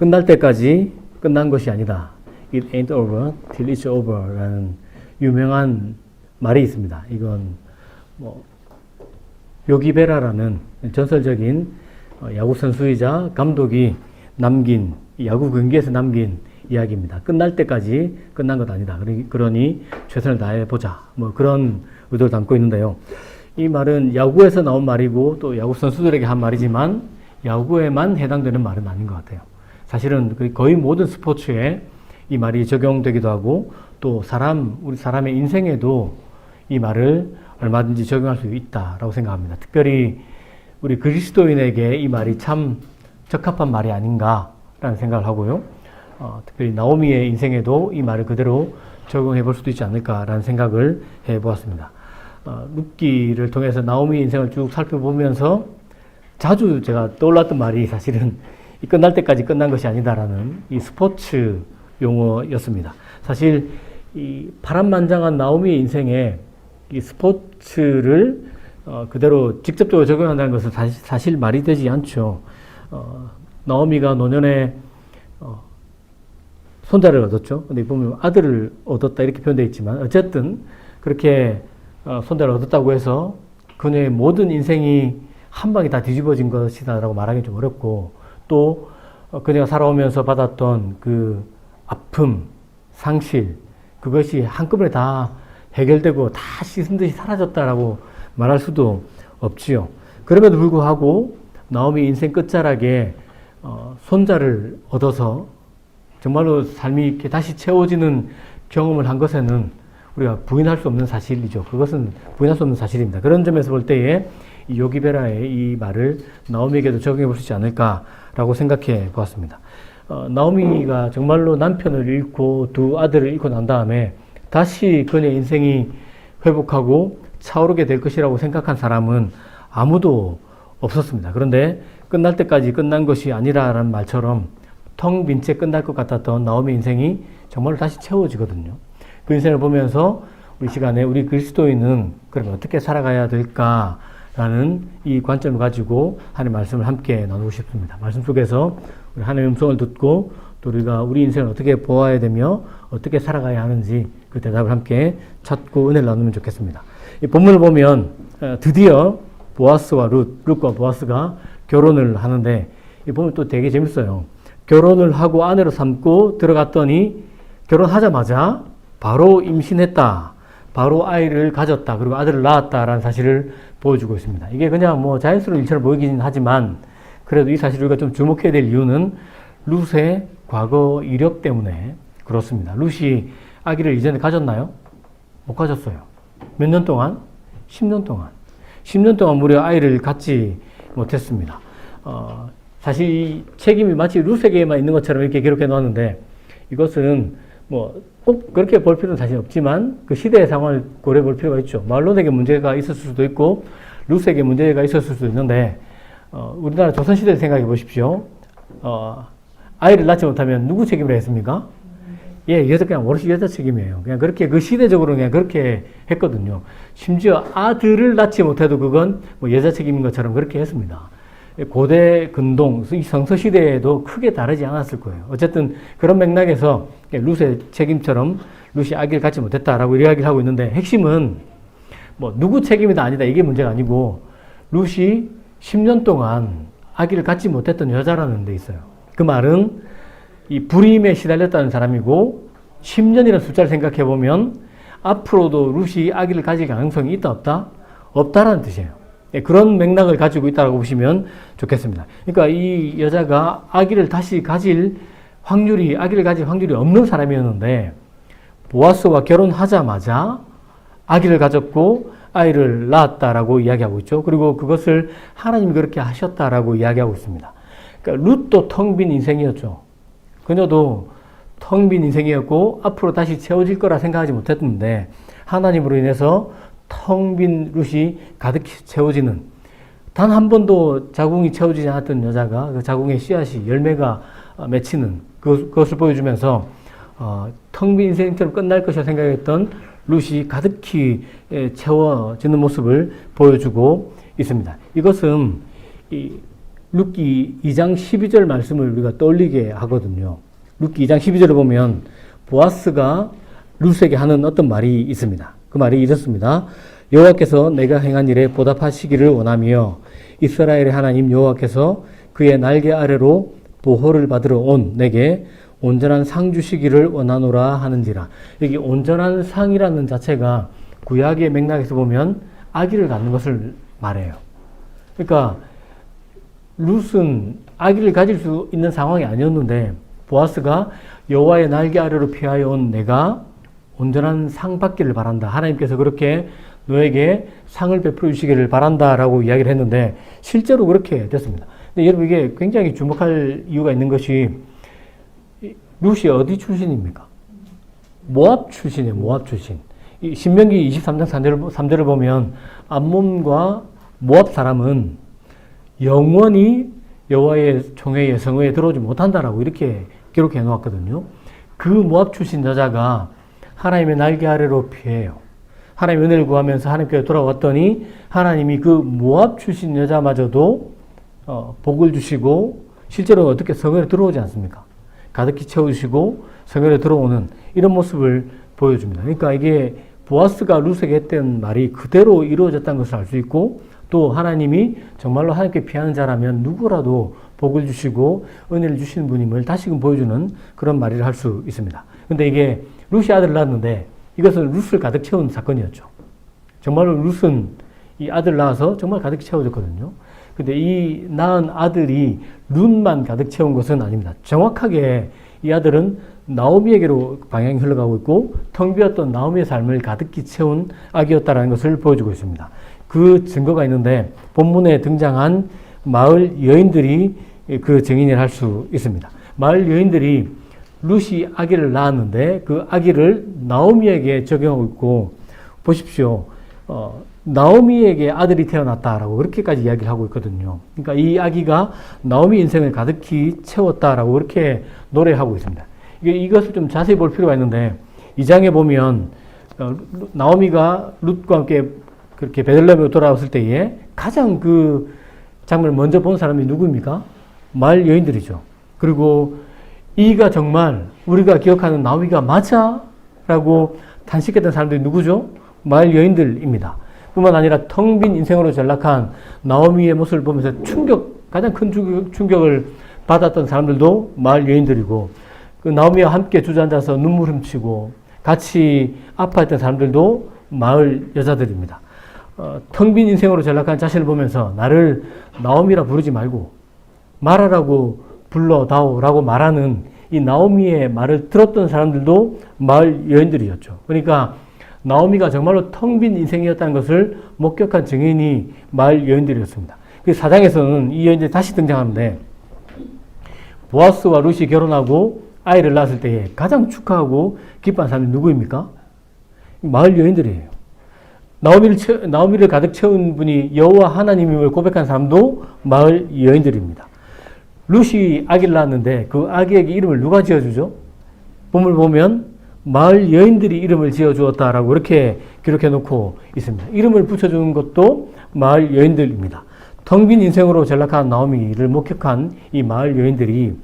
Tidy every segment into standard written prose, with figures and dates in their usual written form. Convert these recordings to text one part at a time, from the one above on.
끝날 때까지 끝난 것이 아니다. It ain't over till it's over 라는 유명한 말이 있습니다. 이건 요기베라라는 전설적인 야구 선수이자 감독이 남긴, 야구 경기에서 남긴 이야기입니다. 끝날 때까지 끝난 것 아니다. 그러니 최선을 다해보자. 그런 의도를 담고 있는데요. 이 말은 야구에서 나온 말이고 또 야구 선수들에게 한 말이지만 야구에만 해당되는 말은 아닌 것 같아요. 사실은 거의 모든 스포츠에 이 말이 적용되기도 하고 또 우리 사람의 인생에도 이 말을 얼마든지 적용할 수 있다라고 생각합니다. 특별히 우리 그리스도인에게 이 말이 참 적합한 말이 아닌가라는 생각을 하고요. 특별히 나오미의 인생에도 이 말을 그대로 적용해 볼 수도 있지 않을까라는 생각을 해 보았습니다. 룻기를 통해서 나오미의 인생을 쭉 살펴보면서 자주 제가 떠올랐던 말이 사실은 이 끝날 때까지 끝난 것이 아니다라는 이 스포츠 용어였습니다. 사실 이 파란만장한 나오미의 인생에 이 스포츠를 그대로 직접적으로 적용한다는 것은 사실 말이 되지 않죠. 나오미가 노년에 손자를 얻었죠. 근데 보면 아들을 얻었다 이렇게 표현되어 있지만 어쨌든 그렇게 손자를 얻었다고 해서 그녀의 모든 인생이 한 방에 다 뒤집어진 것이다라고 말하기 좀 어렵고 또 그녀가 살아오면서 받았던 그 아픔, 상실 그것이 한꺼번에 다 해결되고 다 씻은 듯이 사라졌다라고 말할 수도 없지요. 그럼에도 불구하고 나오미 인생 끝자락에 손자를 얻어서 정말로 삶이 이렇게 다시 채워지는 경험을 한 것에는 우리가 부인할 수 없는 사실이죠. 그것은 부인할 수 없는 사실입니다. 그런 점에서 볼 때에 이 요기베라의 이 말을 나오미에게도 적용해 볼 수 있지 않을까라고 생각해 보았습니다. 나오미가 정말로 남편을 잃고 두 아들을 잃고 난 다음에 다시 그녀의 인생이 회복하고 차오르게 될 것이라고 생각한 사람은 아무도 없었습니다. 그런데 끝날 때까지 끝난 것이 아니라는 말처럼 텅 빈 채 끝날 것 같았던 나오미 인생이 정말로 다시 채워지거든요. 그 인생을 보면서 우리 시간에 우리 그리스도인은 그러면 어떻게 살아가야 될까라는 이 관점을 가지고 하나님의 말씀을 함께 나누고 싶습니다. 말씀 속에서 우리 하나님의 음성을 듣고 또 우리가 우리 인생을 어떻게 보아야 되며 어떻게 살아가야 하는지 그 대답을 함께 찾고 은혜를 나누면 좋겠습니다. 이 본문을 보면 드디어 보아스와 룻과 보아스가 결혼을 하는데 이 보면 또 되게 재밌어요. 결혼을 하고 아내로 삼고 들어갔더니 결혼하자마자 바로 임신했다. 바로 아이를 가졌다. 그리고 아들을 낳았다라는 사실을 보여주고 있습니다. 이게 그냥 자연스러운 일처럼 보이긴 하지만 그래도 이 사실을 우리가 좀 주목해야 될 이유는 룻의 과거 이력 때문에 그렇습니다. 룻이 아기를 이전에 가졌나요? 못 가졌어요. 몇 년 동안? 10년 동안. 10년 동안 무려 아이를 갖지 못했습니다. 사실 이 책임이 마치 룻에게만 있는 것처럼 이렇게 기록해 놓았는데 이것은 꼭 그렇게 볼 필요는 사실 없지만 그 시대의 상황을 고려해 볼 필요가 있죠. 말론에게 문제가 있었을 수도 있고 룻에게 문제가 있었을 수도 있는데 우리나라 조선시대를 생각해 보십시오. 아이를 낳지 못하면 누구 책임을 했습니까? 그냥 오롯이 여자 책임이에요. 그냥 그렇게 그 시대적으로 그냥 그렇게 했거든요. 심지어 아들을 낳지 못해도 그건 여자 책임인 것처럼 그렇게 했습니다. 고대 근동, 이 성서시대에도 크게 다르지 않았을 거예요. 어쨌든 그런 맥락에서 룻의 책임처럼 룻이 아기를 갖지 못했다라고 이야기를 하고 있는데 핵심은 누구 책임이다 아니다 이게 문제가 아니고 룻이 10년 동안 아기를 갖지 못했던 여자라는 데 있어요. 그 말은 이 불임에 시달렸다는 사람이고 10년이라는 숫자를 생각해 보면 앞으로도 룻이 아기를 가질 가능성이 있다 없다? 없다라는 뜻이에요. 그런 맥락을 가지고 있다고 보시면 좋겠습니다. 그러니까 이 여자가 아기를 가질 확률이 없는 사람이었는데 보아스와 결혼하자마자 아기를 가졌고 아이를 낳았다라고 이야기하고 있죠. 그리고 그것을 하나님이 그렇게 하셨다라고 이야기하고 있습니다. 그러니까 룻도 텅 빈 인생이었죠. 그녀도 텅 빈 인생이었고 앞으로 다시 채워질 거라 생각하지 못했는데 하나님으로 인해서 텅 빈 룻이 가득히 채워지는 단 한 번도 자궁이 채워지지 않았던 여자가 그 자궁의 씨앗이 열매가 맺히는 그것을 보여주면서 텅 빈 인생처럼 끝날 것이라 생각했던 룻이 가득히 채워지는 모습을 보여주고 있습니다. 이것은 룻기 2장 12절 말씀을 우리가 떠올리게 하거든요. 룻기 2장 12절을 보면 보아스가 룻에게 하는 어떤 말이 있습니다. 그 말이 이렇습니다. 여호와께서 내가 행한 일에 보답하시기를 원하며 이스라엘의 하나님 여호와께서 그의 날개 아래로 보호를 받으러 온 내게 온전한 상 주시기를 원하노라 하는지라. 여기 온전한 상이라는 자체가 구약의 맥락에서 보면 아기를 갖는 것을 말해요. 그러니까 룻은 아기를 가질 수 있는 상황이 아니었는데 보아스가 여호와의 날개 아래로 피하여 온 내가 온전한 상 받기를 바란다. 하나님께서 그렇게 너에게 상을 베풀어 주시기를 바란다라고 이야기를 했는데 실제로 그렇게 됐습니다. 근데 여러분 이게 굉장히 주목할 이유가 있는 것이 룻이 어디 출신입니까? 모압 출신이에요. 모압 출신. 이 신명기 23장 3절을 보면 암몬과 모압 사람은 영원히 여호와의 총회의 성회에 들어오지 못한다라고 이렇게 기록해 놓았거든요. 그 모압 출신 여자가 하나님의 날개 아래로 피해요. 하나님의 은혜를 구하면서 하나님께 돌아왔더니 하나님이 그 모압 출신 여자마저도 복을 주시고 실제로 어떻게 성회에 들어오지 않습니까? 가득히 채우시고 성회에 들어오는 이런 모습을 보여줍니다. 그러니까 이게 보아스가 룻에게 했던 말이 그대로 이루어졌다는 것을 알 수 있고 또 하나님이 정말로 하나님께 피하는 자라면 누구라도 복을 주시고 은혜를 주시는 분임을 다시금 보여주는 그런 말을 할 수 있습니다. 근데 이게 룻이 아들을 낳았는데 이것은 룻을 가득 채운 사건이었죠. 정말로 룻은 이 아들을 낳아서 정말 가득 채워졌거든요. 근데 이 낳은 아들이 룻만 가득 채운 것은 아닙니다. 정확하게 이 아들은 나오미에게로 방향이 흘러가고 있고 텅 비었던 나오미의 삶을 가득히 채운 아기였다는 것을 보여주고 있습니다. 그 증거가 있는데 본문에 등장한 마을 여인들이 그 증인을 할 수 있습니다. 마을 여인들이 룻이 아기를 낳았는데 그 아기를 나오미에게 적용하고 있고 보십시오. 나오미에게 아들이 태어났다라고 그렇게까지 이야기를 하고 있거든요. 그러니까 이 아기가 나오미 인생을 가득히 채웠다라고 그렇게 노래하고 있습니다. 이것을 좀 자세히 볼 필요가 있는데 이 장에 보면 나오미가 룻과 함께 그렇게 베들레헴으로 돌아왔을 때에 가장 그 장면을 먼저 본 사람이 누구입니까? 마을 여인들이죠. 그리고 이가 정말 우리가 기억하는 나오미가 맞아? 라고 탄식했던 사람들이 누구죠? 마을 여인들입니다. 뿐만 아니라 텅 빈 인생으로 전락한 나오미의 모습을 보면서 가장 큰 충격을 받았던 사람들도 마을 여인들이고 그 나오미와 함께 주저앉아서 눈물 훔치고 같이 아파했던 사람들도 마을 여자들입니다. 텅 빈 인생으로 전락한 자신을 보면서 나를 나오미라 부르지 말고 마라라고 불러다오라고 말하는 이 나오미의 말을 들었던 사람들도 마을 여인들이었죠. 그러니까 나오미가 정말로 텅 빈 인생이었다는 것을 목격한 증인이 마을 여인들이었습니다. 그 4장에서는 이 여인들이 다시 등장하는데 보아스와 룻이 결혼하고 아이를 낳았을 때에 가장 축하하고 기뻐한 사람이 누구입니까? 마을 여인들이에요. 나오미를 가득 채운 분이 여호와 하나님임을 고백한 사람도 마을 여인들입니다. 룻이 아기를 낳았는데 그 아기에게 이름을 누가 지어주죠? 본문을 보면 마을 여인들이 이름을 지어주었다라고 그렇게 기록해 놓고 있습니다. 이름을 붙여주는 것도 마을 여인들입니다. 텅 빈 인생으로 전락한 나오미를 목격한 이 마을 여인들이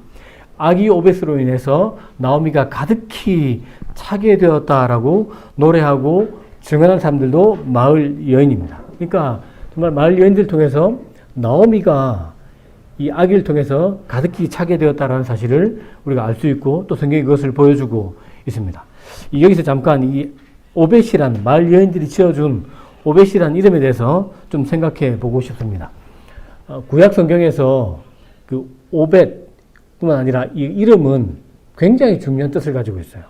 아기 오벳으로 인해서 나오미가 가득히 차게 되었다라고 노래하고 증언한 사람들도 마을 여인입니다. 그러니까 정말 마을 여인들을 통해서 나오미가 이 아기를 통해서 가득히 차게 되었다라는 사실을 우리가 알 수 있고 또 성경이 그것을 보여주고 있습니다. 여기서 잠깐 이 오벳이란 마을 여인들이 지어준 오벳이란 이름에 대해서 좀 생각해 보고 싶습니다. 구약 성경에서 그 오벳뿐만 아니라 이 이름은 굉장히 중요한 뜻을 가지고 있어요.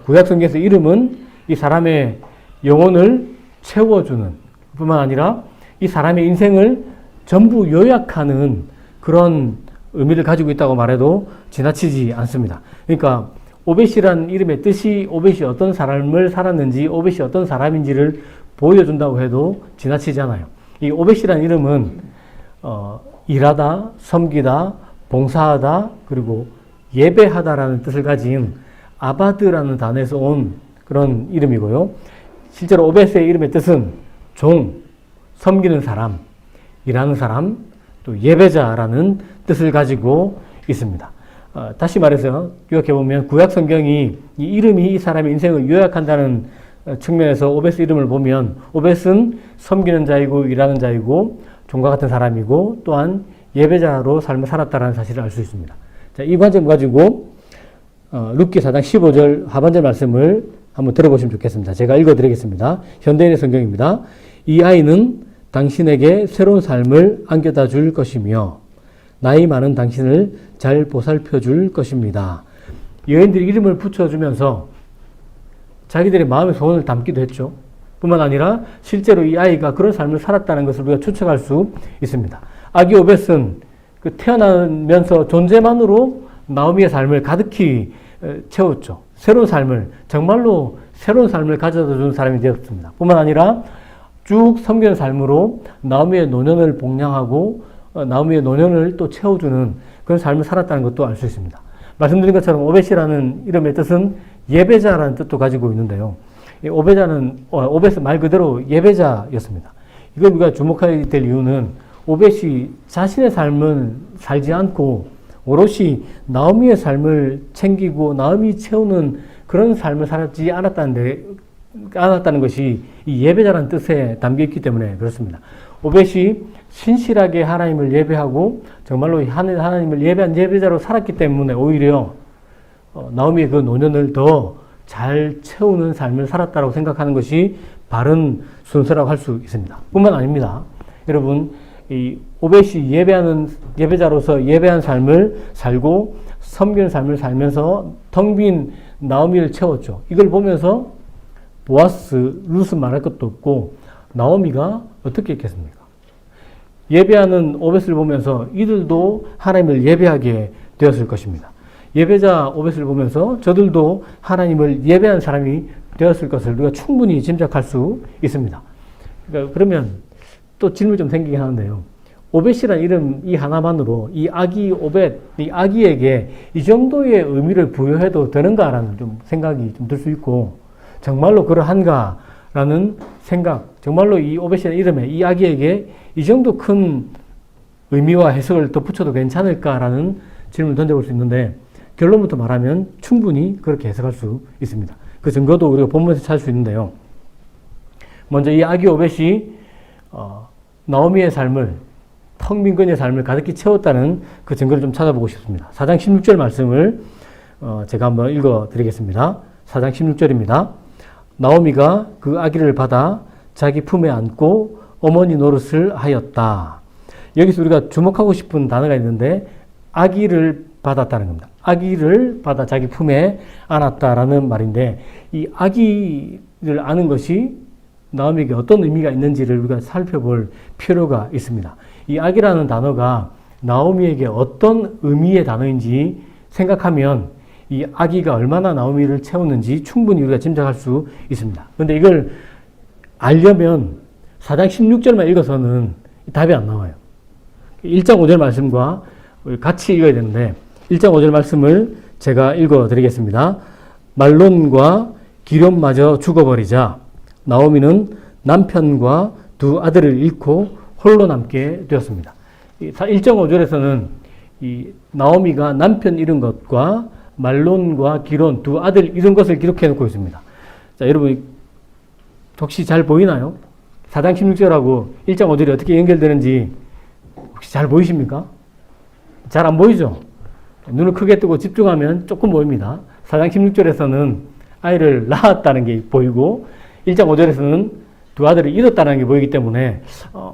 구약 성경에서 이름은 이 사람의 영혼을 채워주는 뿐만 아니라 이 사람의 인생을 전부 요약하는 그런 의미를 가지고 있다고 말해도 지나치지 않습니다. 그러니까 오벳이라는 이름의 뜻이 오벳이 어떤 삶을 살았는지 오벳이 어떤 사람인지를 보여준다고 해도 지나치지 않아요. 이 오벳이라는 이름은 일하다, 섬기다, 봉사하다, 그리고 예배하다라는 뜻을 가진 아바드라는 단어에서 온 그런 이름이고요. 실제로 오벳의 이름의 뜻은 종, 섬기는 사람, 일하는 사람, 또 예배자라는 뜻을 가지고 있습니다. 다시 말해서 요약해보면 구약 성경이 이 이름이 이 사람의 인생을 요약한다는 측면에서 오벳의 이름을 보면 오벳은 섬기는 자이고 일하는 자이고 종과 같은 사람이고 또한 예배자로 삶을 살았다는 사실을 알 수 있습니다. 자, 이 관점 가지고 룻기 4장 15절 하반절 말씀을 한번 들어보시면 좋겠습니다. 제가 읽어드리겠습니다. 현대인의 성경입니다. 이 아이는 당신에게 새로운 삶을 안겨다 줄 것이며 나이 많은 당신을 잘 보살펴 줄 것입니다. 여인들이 이름을 붙여주면서 자기들의 마음의 소원을 담기도 했죠. 뿐만 아니라 실제로 이 아이가 그런 삶을 살았다는 것을 우리가 추측할 수 있습니다. 아기 오벳은 그 태어나면서 존재만으로 나오미의 삶을 가득히 채웠죠. 새로운 삶을, 정말로 새로운 삶을 가져다 주는 사람이 되었습니다. 뿐만 아니라 쭉 섬기는 삶으로 나오미의 노년을 복량하고 나오미의 노년을 또 채워주는 그런 삶을 살았다는 것도 알 수 있습니다. 말씀드린 것처럼 오벳이라는 이름의 뜻은 예배자라는 뜻도 가지고 있는데요. 오벳은 말 그대로 예배자였습니다. 이걸 우리가 주목해야 될 이유는 오벳이 자신의 삶을 살지 않고 오롯이 나오미의 삶을 챙기고 나오미 채우는 그런 삶을 살지 않았다는 것이 이 예배자라는 뜻에 담겨 있기 때문에 그렇습니다. 오벳이 신실하게 하나님을 예배하고 정말로 하나님을 예배한 예배자로 살았기 때문에 오히려 나오미의 그 노년을 더 잘 채우는 삶을 살았다고 생각하는 것이 바른 순서라고 할 수 있습니다. 뿐만 아닙니다. 여러분, 이 오벳이 예배자로서 예배한 삶을 살고 섬기는 삶을 살면서 텅 빈 나오미를 채웠죠. 이걸 보면서 보아스, 룻은 말할 것도 없고 나오미가 어떻게 했겠습니까? 예배하는 오벳을 보면서 이들도 하나님을 예배하게 되었을 것입니다. 예배자 오벳을 보면서 저들도 하나님을 예배한 사람이 되었을 것을 우리가 충분히 짐작할 수 있습니다. 그러면 또 질문이 좀 생기긴 하는데요. 오벳이라는 이름 이 하나만으로 이 아기 오벳, 이 아기에게 이 정도의 의미를 부여해도 되는가라는 좀 생각이 좀 들 수 있고 정말로 그러한가라는 생각, 정말로 이 오벳이라는 이름에 이 아기에게 이 정도 큰 의미와 해석을 덧붙여도 괜찮을까라는 질문을 던져볼 수 있는데 결론부터 말하면 충분히 그렇게 해석할 수 있습니다. 그 증거도 우리가 본문에서 찾을 수 있는데요. 먼저 이 아기 오벳이 나오미의 삶을 텅 빈 그녀의 삶을 가득히 채웠다는 그 증거를 좀 찾아보고 싶습니다. 4장 16절 말씀을 제가 한번 읽어드리겠습니다. 4장 16절입니다. 나오미가 그 아기를 받아 자기 품에 안고 어머니 노릇을 하였다. 여기서 우리가 주목하고 싶은 단어가 있는데 아기를 받았다는 겁니다. 아기를 받아 자기 품에 안았다라는 말인데 이 아기를 아는 것이 나오미에게 어떤 의미가 있는지를 우리가 살펴볼 필요가 있습니다. 이 아기라는 단어가 나오미에게 어떤 의미의 단어인지 생각하면 이 아기가 얼마나 나오미를 채웠는지 충분히 우리가 짐작할 수 있습니다. 그런데 이걸 알려면 4장 16절만 읽어서는 답이 안 나와요. 1장 5절 말씀과 같이 읽어야 되는데 1장 5절 말씀을 제가 읽어드리겠습니다. 말론과 기럨마저 죽어버리자 나오미는 남편과 두 아들을 잃고 홀로 남게 되었습니다. 1.5절에서는 이 나오미가 남편 잃은 것과 말론과 기럨 두 아들 잃은 것을 기록해 놓고 있습니다. 자, 여러분 혹시 잘 보이나요? 4장 16절하고 1.5절이 어떻게 연결되는지 혹시 잘 보이십니까? 잘 안 보이죠? 눈을 크게 뜨고 집중하면 조금 보입니다. 4장 16절에서는 아이를 낳았다는 게 보이고 1.5절에서는 두 아들을 잃었다는 게 보이기 때문에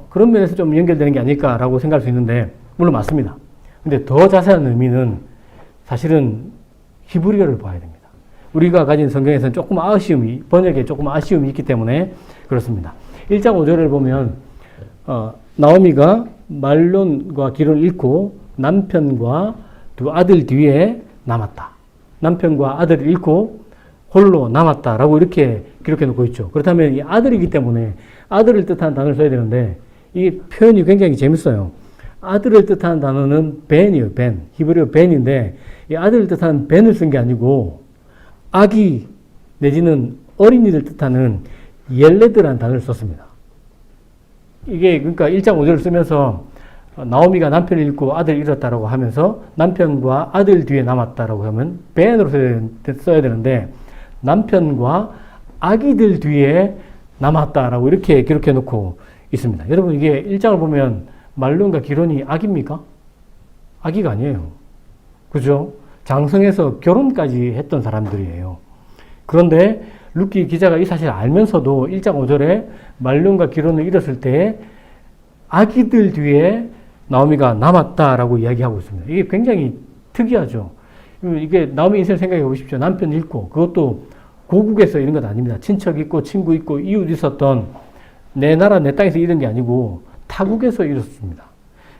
그런 면에서 좀 연결되는 게 아닐까라고 생각할 수 있는데 물론 맞습니다. 근데 더 자세한 의미는 사실은 히브리어를 봐야 됩니다. 우리가 가진 성경에서는 번역에 조금 아쉬움이 있기 때문에 그렇습니다. 1장 5절을 보면 나오미가 말론과 기럨을 잃고 남편과 두 아들 뒤에 남았다. 남편과 아들을 잃고 홀로 남았다라고 이렇게 기록해 놓고 있죠. 그렇다면 이 아들이기 때문에 아들을 뜻하는 단어를 써야 되는데 이 표현이 굉장히 재밌어요. 아들을 뜻하는 단어는 벤이에요. 벤. 히브리어 벤인데 이 아들을 뜻하는 벤을 쓴 게 아니고 아기 내지는 어린이를 뜻하는 옐레드라는 단어를 썼습니다. 이게 그러니까 1장 5절을 쓰면서 나오미가 남편을 잃고 아들을 잃었다라고 하면서 남편과 아들 뒤에 남았다라고 하면 베인으로 써야 되는데 남편과 아기들 뒤에 남았다라고 이렇게 기록해 놓고 있습니다. 여러분 이게 1장을 보면 말론과 기론이 아기입니까? 아기가 아니에요. 그죠? 장성해서 결혼까지 했던 사람들이에요. 그런데 루키 기자가 이 사실을 알면서도 1장 5절에 말론과 기론을 잃었을 때 아기들 뒤에 나오미가 남았다라고 이야기하고 있습니다. 이게 굉장히 특이하죠. 이게 나오미 인생 생각해 보십시오. 남편 잃고 그것도 고국에서 이런 것 아닙니다. 친척 있고 친구 있고 이웃 있었던 내 나라 내 땅에서 잃은 게 아니고 타국에서 잃었습니다.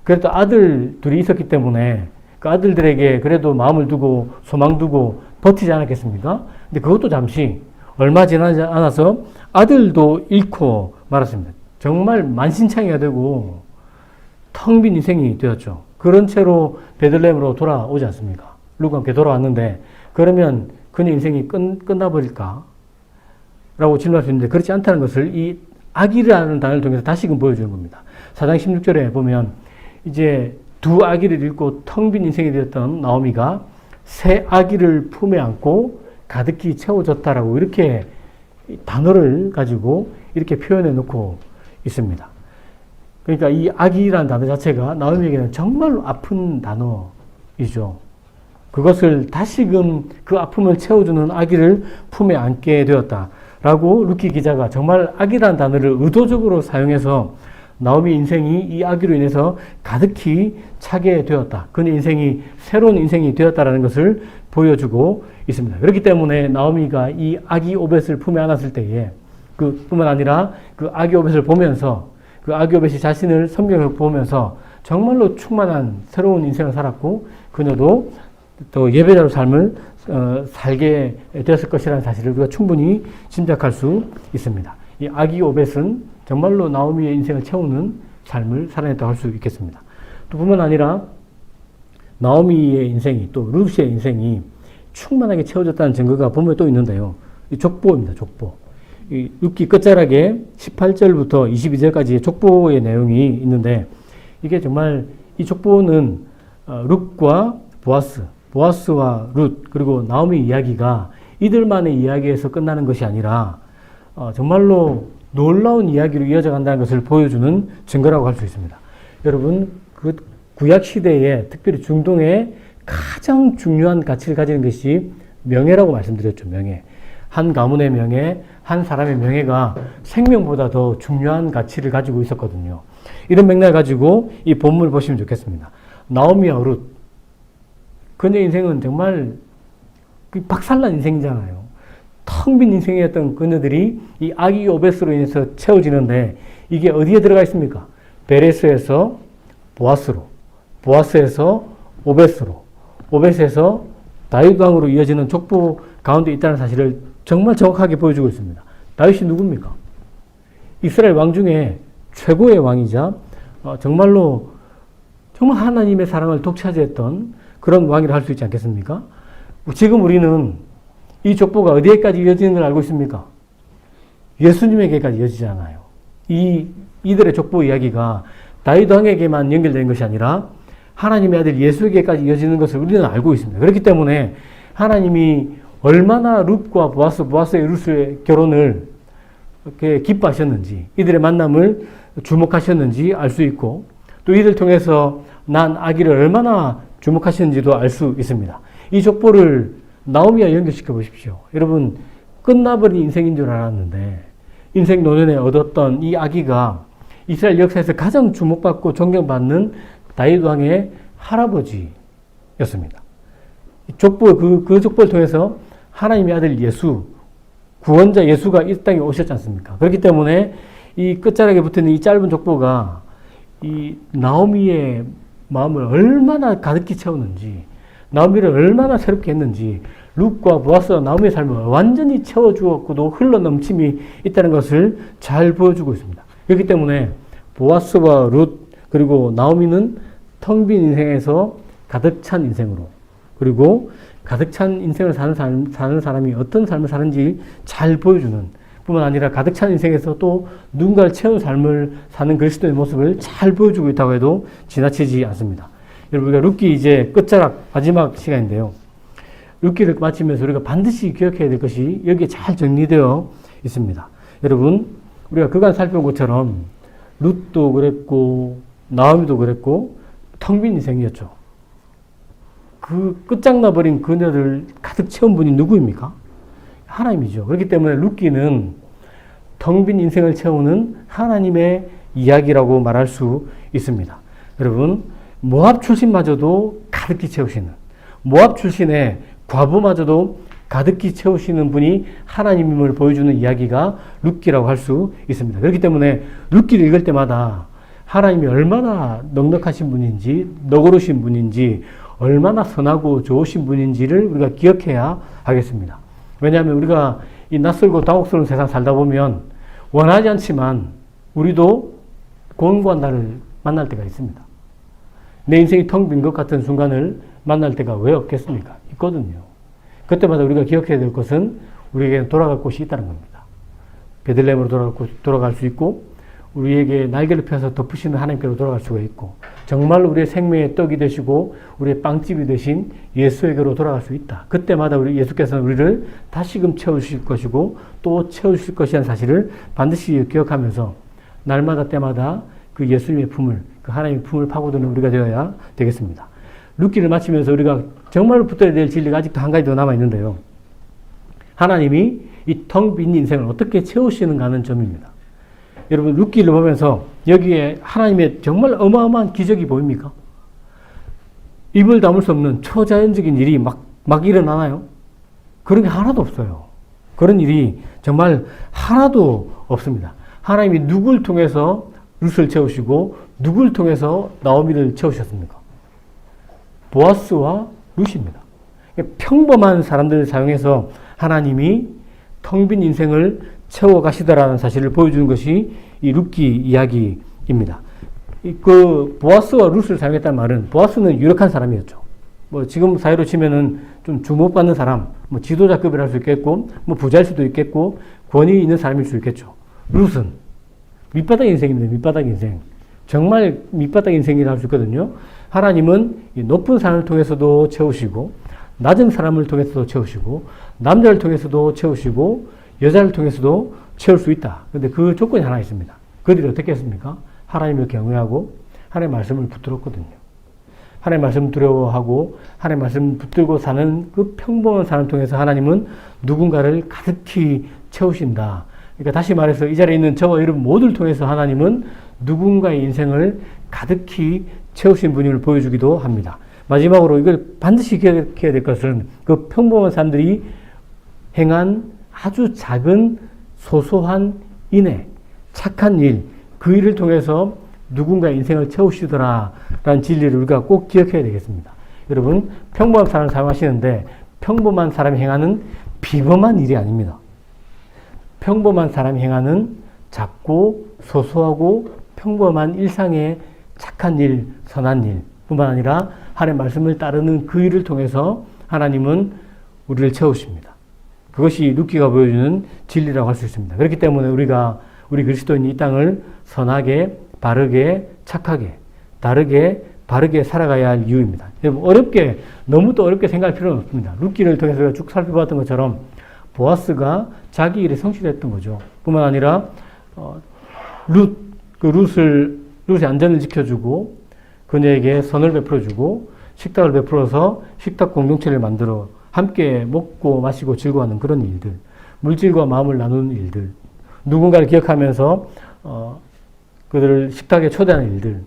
그래도 아들 둘이 있었기 때문에 그 아들들에게 그래도 마음을 두고 소망 두고 버티지 않았겠습니까? 근데 그것도 잠시 얼마 지나지 않아서 아들도 잃고 말았습니다. 정말 만신창이가 되고 텅 빈 인생이 되었죠. 그런 채로 베들레헴으로 돌아오지 않습니까? 루크와 함께 돌아왔는데 그러면 그의 인생이 끝나버릴까? 라고 질문할 수 있는데 그렇지 않다는 것을 이 아기라는 단어를 통해서 다시금 보여주는 겁니다. 4장 16절에 보면 이제 두 아기를 잃고 텅 빈 인생이 되었던 나오미가 새 아기를 품에 안고 가득히 채워졌다라고 이렇게 단어를 가지고 이렇게 표현해 놓고 있습니다. 그러니까 이 아기라는 단어 자체가 나오미에게는 정말로 아픈 단어이죠. 그것을 다시금 그 아픔을 채워주는 아기를 품에 안게 되었다라고 루키 기자가 정말 아기라는 단어를 의도적으로 사용해서 나오미 인생이 이 아기로 인해서 가득히 차게 되었다. 그의 인생이 새로운 인생이 되었다라는 것을 보여주고 있습니다. 그렇기 때문에 나오미가 이 아기 오벳을 품에 안았을 때에 그뿐만 아니라 그 아기 오벳을 보면서 그 아기 오벳이 자신을 성경을 보면서 정말로 충만한 새로운 인생을 살았고 그녀도 또 예배자로 삶을 살게 되었을 것이라는 사실을 우리가 충분히 짐작할 수 있습니다. 이 아기 오벳은 정말로 나오미의 인생을 채우는 삶을 살아냈다고 할 수 있겠습니다. 또 뿐만 아니라 나오미의 인생이 또 룻의 인생이 충만하게 채워졌다는 증거가 본문에 또 있는데요. 이 족보입니다. 족보. 이 룻기 끝자락에 18절부터 22절까지의 족보의 내용이 있는데 이게 정말 이 족보는 룻과 보아스와 룻 그리고 나오미 이야기가 이들만의 이야기에서 끝나는 것이 아니라 정말로 놀라운 이야기로 이어져 간다는 것을 보여주는 증거라고 할 수 있습니다. 여러분 그 구약 시대에 특별히 중동에 가장 중요한 가치를 가지는 것이 명예라고 말씀드렸죠. 명예. 한 가문의 명예, 한 사람의 명예가 생명보다 더 중요한 가치를 가지고 있었거든요. 이런 맥락을 가지고 이 본문을 보시면 좋겠습니다. 나오미와 룻. 그녀의 인생은 정말 박살난 인생이잖아요. 텅 빈 인생이었던 그녀들이 이 아기 오벳으로 인해서 채워지는데 이게 어디에 들어가 있습니까? 베레스에서 보아스로, 보아스에서 오벳으로, 오벳에서 다윗 왕으로 이어지는 족보 가운데 있다는 사실을 정말 정확하게 보여주고 있습니다. 다윗이 누굽니까? 이스라엘 왕 중에 최고의 왕이자 정말로 정말 하나님의 사랑을 독차지했던 그런 왕이라 할 수 있지 않겠습니까? 지금 우리는 이 족보가 어디에까지 이어지는 걸 알고 있습니까? 예수님에게까지 이어지잖아요. 이들의 족보 이야기가 다윗 왕에게만 연결된 것이 아니라 하나님의 아들 예수에게까지 이어지는 것을 우리는 알고 있습니다. 그렇기 때문에 하나님이 얼마나 룻과 보아스의 룻의 결혼을 이렇게 기뻐하셨는지 이들의 만남을 주목하셨는지 알 수 있고 또 이들 통해서 난 아기를 얼마나 주목하시는지도 알 수 있습니다. 이 족보를 나오미와 연결시켜 보십시오. 여러분 끝나버린 인생인 줄 알았는데 인생 노년에 얻었던 이 아기가 이스라엘 역사에서 가장 주목받고 존경받는 다윗 왕의 할아버지였습니다. 족보 그 족보를 통해서 하나님의 아들 예수 구원자 예수가 이 땅에 오셨지 않습니까? 그렇기 때문에 이 끝자락에 붙어있는 이 짧은 족보가 이 나오미의 마음을 얼마나 가득히 채우는지 나오미를 얼마나 새롭게 했는지 룻과 보아스와 나오미의 삶을 완전히 채워주었고도 흘러넘침이 있다는 것을 잘 보여주고 있습니다. 그렇기 때문에 보아스와 룻 그리고 나오미는 텅 빈 인생에서 가득 찬 인생으로 그리고 가득 찬 인생을 사는 사람이 어떤 삶을 사는지 잘 보여주는 뿐만 아니라 가득 찬 인생에서 또 누군가를 채운 삶을 사는 그리스도의 모습을 잘 보여주고 있다고 해도 지나치지 않습니다. 여러분, 우리가 룻기 이제 끝자락 마지막 시간인데요. 룻기를 마치면서 우리가 반드시 기억해야 될 것이 여기에 잘 정리되어 있습니다. 여러분, 우리가 그간 살펴본 것처럼 룻도 그랬고 나오미도 그랬고 텅 빈 인생이었죠. 그 끝장나버린 그녀를 가득 채운 분이 누구입니까? 하나님이죠. 그렇기 때문에 룻기는 텅 빈 인생을 채우는 하나님의 이야기라고 말할 수 있습니다. 여러분, 모압 출신마저도 가득히 채우시는, 모압 출신의 과부마저도 가득히 채우시는 분이 하나님임을 보여주는 이야기가 룻기라고 할 수 있습니다. 그렇기 때문에 룻기를 읽을 때마다 하나님이 얼마나 넉넉하신 분인지, 너그러우신 분인지, 얼마나 선하고 좋으신 분인지를 우리가 기억해야 하겠습니다. 왜냐하면 우리가 이 낯설고 당혹스러운 세상 살다 보면 원하지 않지만 우리도 곤고한 날을 만날 때가 있습니다. 내 인생이 텅 빈 것 같은 순간을 만날 때가 왜 없겠습니까? 있거든요. 그때마다 우리가 기억해야 될 것은 우리에게 돌아갈 곳이 있다는 겁니다. 베들레헴으로 돌아갈 수 있고, 우리에게 날개를 펴서 덮으시는 하나님께로 돌아갈 수가 있고, 정말 우리의 생명의 떡이 되시고 우리의 빵집이 되신 예수에게로 돌아갈 수 있다. 그때마다 예수께서는 우리를 다시금 채우실 것이고 또 채우실 것이라는 사실을 반드시 기억하면서 날마다 때마다 그 예수님의 품을, 그 하나님의 품을 파고드는 우리가 되어야 되겠습니다. 룻기를 마치면서 우리가 정말로 붙들어야 될 진리가 아직도 한 가지 더 남아있는데요. 하나님이 이 텅 빈 인생을 어떻게 채우시는가 하는 점입니다. 여러분, 룻기를 보면서 여기에 하나님의 정말 어마어마한 기적이 보입니까? 입을 다물 수 없는 초자연적인 일이 막 일어나나요? 그런 게 하나도 없어요. 그런 일이 정말 하나도 없습니다. 하나님이 누구를 통해서 룻을 채우시고 누구를 통해서 나오미를 채우셨습니까? 보아스와 룻입니다. 평범한 사람들을 사용해서 하나님이 텅 빈 인생을 채워가시다라는 사실을 보여주는 것이 이 룻기 이야기입니다. 그 보아스와 룻을 사용했다는 말은, 보아스는 유력한 사람이었죠. 뭐 지금 사회로 치면은 좀 주목받는 사람, 뭐 지도자급이라 할 수 있겠고, 뭐 부자일 수도 있겠고, 권위 있는 사람일 수 있겠죠. 룻은 밑바닥 인생입니다. 밑바닥 인생. 정말 밑바닥 인생이라 할 수 있거든요. 하나님은 이 높은 사람을 통해서도 채우시고, 낮은 사람을 통해서도 채우시고, 남자를 통해서도 채우시고, 여자를 통해서도 채울 수 있다. 그런데 그 조건이 하나 있습니다. 그들이 어떻게 했습니까? 하나님을 경외하고 하나님의 말씀을 붙들었거든요. 하나님의 말씀을 두려워하고 하나님의 말씀을 붙들고 사는 그 평범한 사람을 통해서 하나님은 누군가를 가득히 채우신다. 그러니까 다시 말해서 이 자리에 있는 저와 여러분 모두를 통해서 하나님은 누군가의 인생을 가득히 채우신 분임을 보여주기도 합니다. 마지막으로 이걸 반드시 기억해야 될 것은 그 평범한 사람들이 행한 아주 작은 소소한 인애, 착한 일, 그 일을 통해서 누군가의 인생을 채우시더라라는 진리를 우리가 꼭 기억해야 되겠습니다. 여러분, 평범한 사람을 사용하시는데 평범한 사람이 행하는 비범한 일이 아닙니다. 평범한 사람이 행하는 작고 소소하고 평범한 일상의 착한 일, 선한 일 뿐만 아니라 하나님의 말씀을 따르는 그 일을 통해서 하나님은 우리를 채우십니다. 그것이 룻기가 보여주는 진리라고 할 수 있습니다. 그렇기 때문에 우리 그리스도인이 이 땅을 선하게, 바르게, 착하게, 다르게, 바르게 살아가야 할 이유입니다. 여러분, 너무 또 어렵게 생각할 필요는 없습니다. 룻기를 통해서 쭉 살펴봤던 것처럼 보아스가 자기 일에 성실했던 거죠. 뿐만 아니라 룻의 안전을 지켜주고 그녀에게 선을 베풀어주고 식탁을 베풀어서 식탁 공동체를 만들어 함께 먹고 마시고 즐거워하는 그런 일들, 물질과 마음을 나누는 일들, 누군가를 기억하면서 그들을 식탁에 초대하는 일들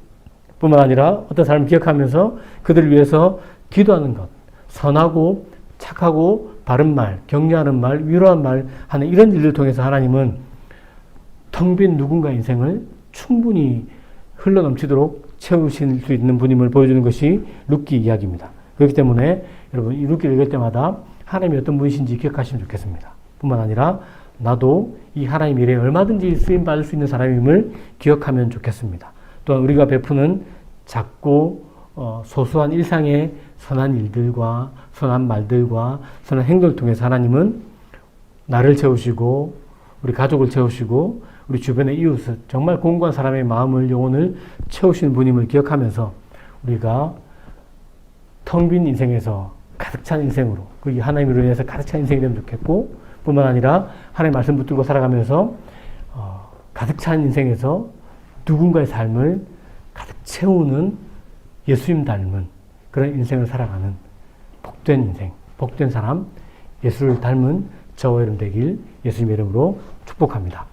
뿐만 아니라 어떤 사람을 기억하면서 그들을 위해서 기도하는 것, 선하고 착하고 바른 말, 격려하는 말, 위로하는 말 하는 이런 일들을 통해서 하나님은 텅 빈 누군가의 인생을 충분히 흘러넘치도록 채우실 수 있는 분임을 보여주는 것이 룻기 이야기입니다. 그렇기 때문에 여러분, 이 룻기를 읽을 때마다 하나님이 어떤 분이신지 기억하시면 좋겠습니다. 뿐만 아니라 나도 이 하나님 일에 얼마든지 쓰임받을 수 있는 사람임을 기억하면 좋겠습니다. 또한 우리가 베푸는 작고 소소한 일상의 선한 일들과 선한 말들과 선한 행동을 통해서 하나님은 나를 채우시고 우리 가족을 채우시고 우리 주변의 이웃을 정말 공고한 사람의 마음을 영혼을 채우시는 분임을 기억하면서 우리가 텅 빈 인생에서 가득 찬 인생으로 그 하나님으로 인해서 가득 찬 인생이 되면 좋겠고 뿐만 아니라 하나님의 말씀 붙들고 살아가면서 가득 찬 인생에서 누군가의 삶을 가득 채우는 예수님 닮은 그런 인생을 살아가는 복된 인생, 복된 사람, 예수를 닮은 저와 여러분 되길 예수님의 이름으로 축복합니다.